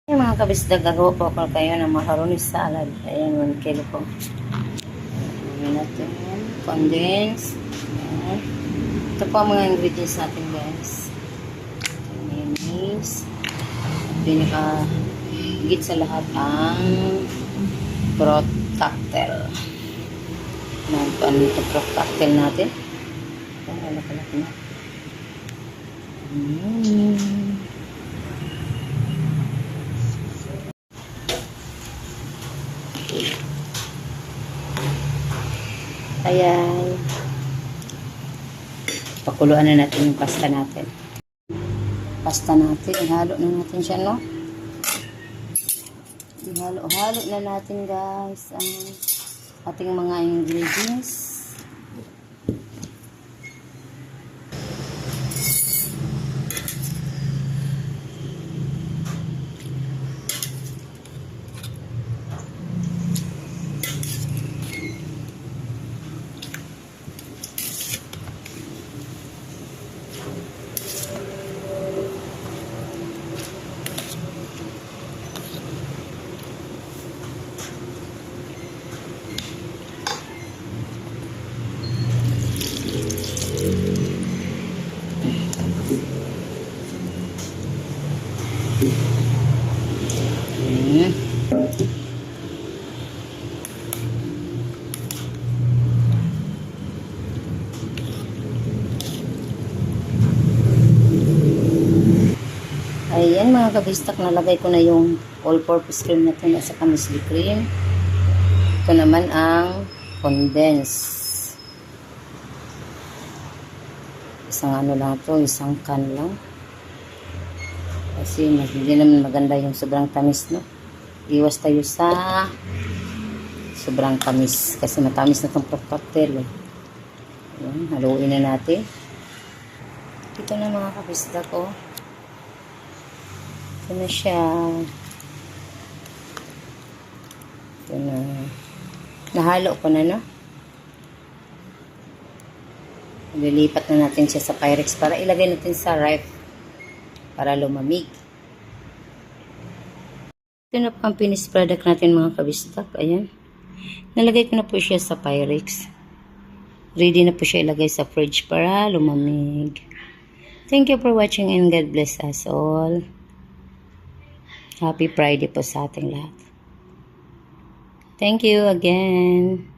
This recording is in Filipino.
Yung mga kabisdag, gagawa po ako kayo ng macaroni salad. Ayan, 1 kilo po. Ayan natin. Condense. Ayan. Ito po ang mga ingredients natin, guys. Mayonnaise. Pinaka-higit sa lahat ang Protactel. Ano ito Protactel natin? Ano pala ito na? Ayan. Pakuluan na natin yung pasta natin. Ihalo na natin siya, no? Ihalo na natin, guys, ang ating mga ingredients. Ayan mga kabistak, nalagay ko na yung all-purpose cream natin at saka muesli cream. Ito naman ang condense. Isang ano lang to, isang can lang. Kasi hindi naman maganda yung sobrang tamis, no? Iwas tayo sa sobrang tamis. Kasi matamis na itong Protactel. Ayan, haluin na natin. Ito na mga kabistak ko. Ito na siya. Ito na. Nahalo ko na, no? Lilipat na natin siya sa Pyrex para ilagay natin sa ref para lumamig. Ito na po ang finished product natin mga kabistak. Ayan. Nalagay ko na po siya sa Pyrex. Ready na po siya ilagay sa fridge para lumamig. Thank you for watching and God bless us all. Happy Friday po sa ating lahat. Thank you again.